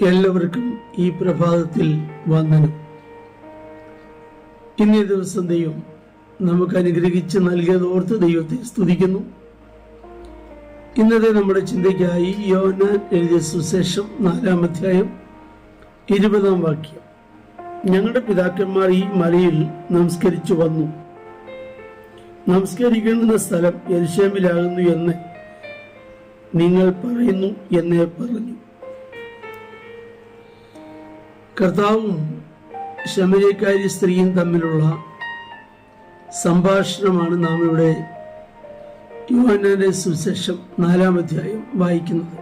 എല്ലാവർക്കും ഈ പ്രഭാതത്തിൽ വന്ദനം. ഇന്നേ ദിവസം ദൈവം നമുക്ക് അനുഗ്രഹിച്ച് നൽകിയതോർത്ത് ദൈവത്തെ സ്തുതിക്കുന്നു. ഇന്നത്തെ നമ്മുടെ ചിന്തയ്ക്കായി യോഹന്നാൻ എഴുതിയ സുവിശേഷം 4-ാം അധ്യായം 20-ാം വാക്യം. ഞങ്ങളുടെ പിതാക്കന്മാർ ഈ മലയിൽ നമസ്കരിച്ചു വന്നു. നമസ്കരിക്കേണ്ടുന്ന സ്ഥലം യെരൂശലേമിലാകുന്നു എന്ന് നിങ്ങൾ പറയുന്നു എന്നേ പറഞ്ഞു. കർത്താവും ശമര്യക്കാരി സ്ത്രീയും തമ്മിലുള്ള സംഭാഷണമാണ് നാം ഇവിടെ യോഹന്നാന്റെ സുവിശേഷം 4-ാം അധ്യായം വായിക്കുന്നത്.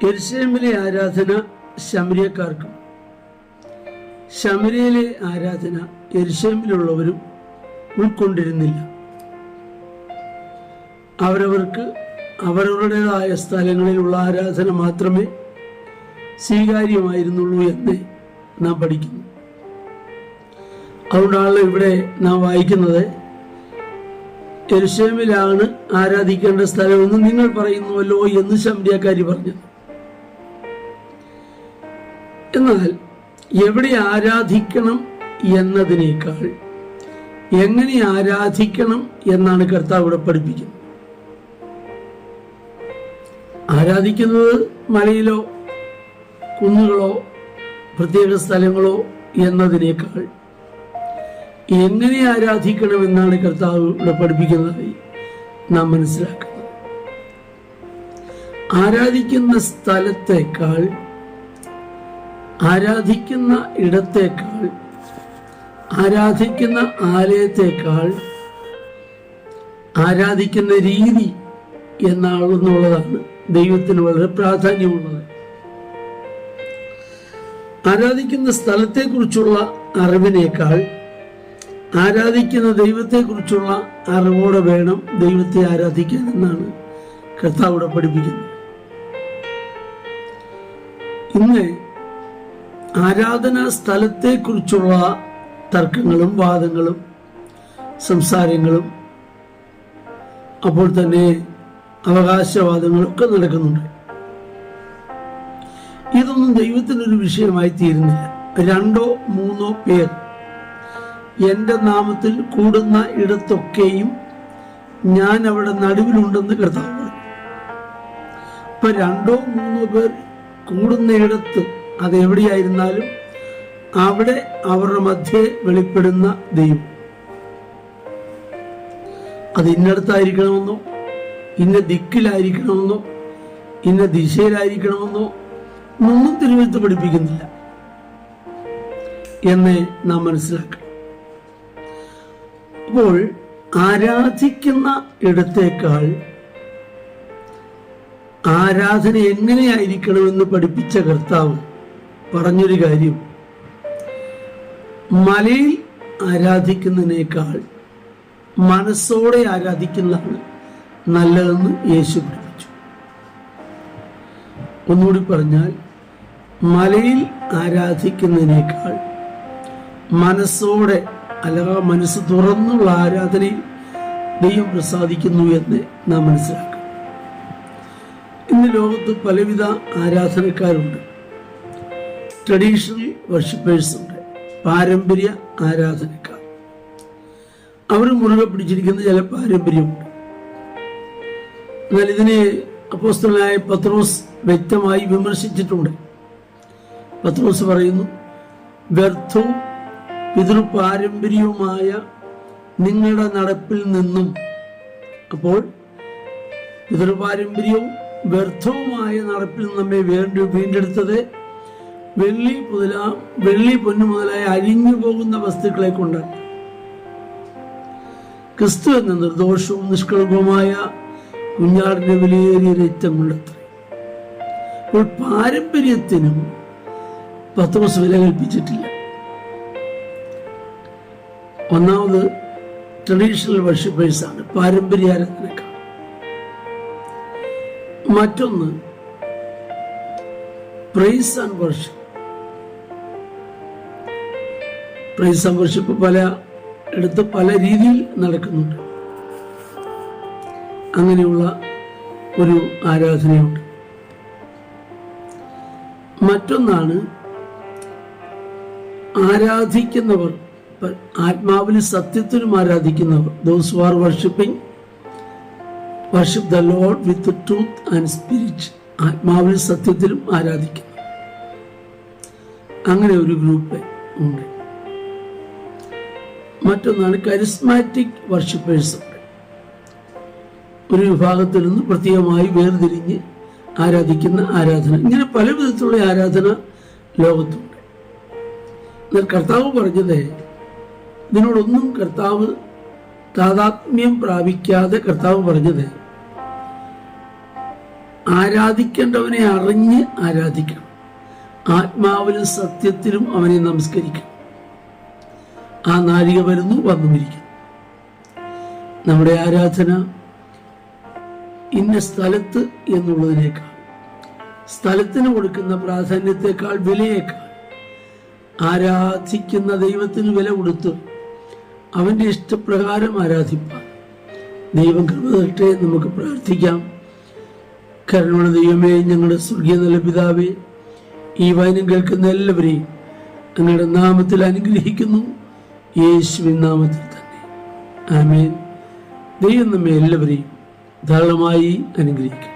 യെരൂശലേമിലെ ആരാധന ശമര്യക്കാർക്കും ശമര്യയിലെ ആരാധന യെരൂശലേമിലുള്ളവരും ഉൾക്കൊണ്ടിരുന്നില്ല. അവരവർക്ക് അവരവരുടേതായ സ്ഥലങ്ങളിലുള്ള ആരാധന മാത്രമേ സ്വീകാര്യമായിരുന്നുള്ളൂ എന്ന് നാം പഠിക്കുന്നു. അതുകൊണ്ടാണ് ഇവിടെ നാം വായിക്കുന്നത്, യെരൂശലേമിലാണ് ആരാധിക്കേണ്ട സ്ഥലമെന്ന് നിങ്ങൾ പറയുന്നുവല്ലോ എന്ന് ശമര്യക്കാരി പറഞ്ഞു. എന്നാൽ എവിടെ ആരാധിക്കണം എന്നതിനേക്കാൾ എങ്ങനെ ആരാധിക്കണം എന്നാണ് കർത്താവ് ഇവിടെ പഠിപ്പിക്കുന്നത്. ആരാധിക്കുന്നത് മലയിലോ കുന്നുകളോ പ്രത്യേക സ്ഥലങ്ങളോ എന്നതിനേക്കാൾ എങ്ങനെ ആരാധിക്കണമെന്നാണ് കർത്താവ് ഇവിടെ പഠിപ്പിക്കുന്നതായി നാം മനസ്സിലാക്കുന്നത്. ആരാധിക്കുന്ന സ്ഥലത്തേക്കാൾ, ആരാധിക്കുന്ന ഇടത്തേക്കാൾ, ആരാധിക്കുന്ന ആലയത്തേക്കാൾ ആരാധിക്കുന്ന രീതി എന്നുള്ളതാണ് ദൈവത്തിന് വളരെ പ്രാധാന്യമുള്ളത്. ആരാധിക്കുന്ന സ്ഥലത്തെക്കുറിച്ചുള്ള അറിവിനേക്കാൾ ആരാധിക്കുന്ന ദൈവത്തെക്കുറിച്ചുള്ള അറിവോടെ വേണം ദൈവത്തെ ആരാധിക്കാൻ എന്നാണ് കർത്താവ് പഠിപ്പിക്കുന്നത്. ഇന്ന് ആരാധനാ സ്ഥലത്തെക്കുറിച്ചുള്ള തർക്കങ്ങളും വാദങ്ങളും സംസാരങ്ങളും അപ്പോൾ തന്നെ അവകാശവാദങ്ങളൊക്കെ നടക്കുന്നുണ്ട്. ഇതൊന്നും ദൈവത്തിനൊരു വിഷയമായി തീരുന്നില്ല. 2-3 പേർ എന്റെ നാമത്തിൽ കൂടുന്ന ഇടത്തൊക്കെയും ഞാൻ അവിടെ നടുവിലുണ്ടെന്ന് കർത്താവ് പറഞ്ഞു. ഇപ്പൊ 2-3 പേർ കൂടുന്ന ഇടത്ത്, അതെവിടെയായിരുന്നാലും അവിടെ അവരുടെ മധ്യേ വെളിപ്പെടുന്ന ദൈവം. അത് ഇന്നടത്തായിരിക്കണമെന്നോ ഇന്ന ദിക്കിലായിരിക്കണമെന്നോ ഇന്ന ദിശയിലായിരിക്കണമെന്നോ ഒന്നും തിരുവെഴുത്ത് പഠിപ്പിക്കുന്നില്ല എന്ന് നാം മനസ്സിലാക്കണം. അപ്പോൾ ആരാധിക്കുന്ന ഇടത്തേക്കാൾ ആരാധന എങ്ങനെയായിരിക്കണമെന്ന് പഠിപ്പിച്ച കർത്താവ് പറഞ്ഞൊരു കാര്യം, മലയിൽ ആരാധിക്കുന്നതിനേക്കാൾ മനസ്സോടെ ആരാധിക്കുന്നതാണ് നല്ലതെന്ന് യേശു പഠിപ്പിച്ചു. ഒന്നുകൂടി പറഞ്ഞാൽ, മലയിൽ ആരാധിക്കുന്നതിനേക്കാൾ മനസ്സോടെ, അല്ല മനസ്സ് തുറന്നുള്ള ആരാധനയിൽ ദൈവം പ്രസാദിക്കുന്നു എന്ന് നാം മനസ്സിലാക്കണം. ഇന്ന് ലോകത്ത് പലവിധ ആരാധനക്കാരുണ്ട്. ട്രഡീഷണൽ വർഷിപ്പേഴ്സ് ഉണ്ട്, പാരമ്പര്യ ആരാധനക്കാർ. അവർ മുറുകെ പിടിച്ചിരിക്കുന്ന ചില പാരമ്പര്യമുണ്ട്. എന്നാൽ ഇതിനെ അപ്പോസ്തലനായ പത്രോസ് വ്യക്തമായി വിമർശിച്ചിട്ടുണ്ട്. പത്രോസ് പറയുന്നു, വ്യർത്ഥവും പിതൃപാരമ്പര്യവുമായ നിങ്ങളുടെ നടപ്പിൽ നിന്നും. അപ്പോൾ പിതൃപാരമ്പര്യവും വ്യർത്ഥവുമായ നടപ്പിൽ നമ്മെ വീണ്ടെടുത്തത് വെള്ളി പൊന്നു മുതലായ അഴിഞ്ഞു പോകുന്ന വസ്തുക്കളെ കൊണ്ടല്ല, ക്രിസ്തു എന്ന നിർദോഷവും നിഷ്കളങ്കവുമായ കുഞ്ഞാടിന്റെ വിലയേറിയ രക്തം കൊണ്ടത്ര. അപ്പോൾ പാരമ്പര്യത്തിനും പത്രോസ് വില കൽപ്പിച്ചിട്ടില്ല. ഒന്നാമത് ട്രഡീഷണൽ വർഷിപ്പേഴ്സ് ആണ്, പാരമ്പര്യ ആരാധനക്കാർ. മറ്റൊന്ന് praise and worship. Praise and worship പല എടുത്ത് പല രീതിയിൽ നടക്കുന്നുണ്ട്. അങ്ങനെയുള്ള ഒരു ആരാധനയുണ്ട്. മറ്റൊന്നാണ് ആരാധിക്കുന്നവർ, ആത്മാവിലും സത്യത്തിലും ആരാധിക്കുന്നവർ. Those who are worshipping worship the lord with truth and spirit. ആത്മാവിലും സത്യത്തിലും ആരാധിക്കുന്നു. അങ്ങനെ ഒരു ഗ്രൂപ്പ് ഉണ്ട്. മറ്റൊന്നാണ് കരിസ്മാറ്റിക് വർഷിപ്പേഴ്സ്. ഒരു വിഭാഗത്തിൽ നിന്ന് പ്രത്യേകമായി വേർതിരിഞ്ഞ് ആരാധിക്കുന്ന ആരാധന. ഇങ്ങനെ പല വിധത്തിലുള്ള ആരാധന ലോകത്തുണ്ട്. എന്നാൽ കർത്താവ് പറഞ്ഞത് ഇതിനോടൊന്നും കർത്താവ് താതാത്മ്യം പ്രാപിക്കാതെ കർത്താവ് പറഞ്ഞത് ആരാധിക്കേണ്ടവനെ അറിഞ്ഞ് ആരാധിക്കണം, ആത്മാവിലും സത്യത്തിലും അവനെ നമസ്കരിക്കണം. ആ നാഴിക വരുന്നു, വന്നുമിരിക്കുന്നു. നമ്മുടെ ആരാധന ഇന്ന സ്ഥലത്ത് എന്നുള്ളതിനേക്കാൾ, സ്ഥലത്തിന് കൊടുക്കുന്ന പ്രാധാന്യത്തെക്കാൾ, വിലയേക്കാൾ ആരാധിക്കുന്ന ദൈവത്തിന് വില കൊടുത്ത് അവന്റെ ഇഷ്ടപ്രകാരം ആരാധിപ്പാൻ ദൈവം കൃപ തരട്ടെ. നമുക്ക് പ്രാർത്ഥിക്കാം. കരുണയുള്ള ദൈവമേ, ഞങ്ങളുടെ സ്വർഗീയ നല്ല പിതാവേ, ഈ വചനം കേൾക്കുന്ന എല്ലാവരെയും അങ്ങയുടെ നാമത്തിൽ അനുഗ്രഹിക്കുന്നു, യേശുവിൻ നാമത്തിൽ തന്നെ. ആമേൻ. ദൈവം നമ്മെ എല്ലാവരെയും ധാരാളമായി അനുഗ്രഹിക്കും.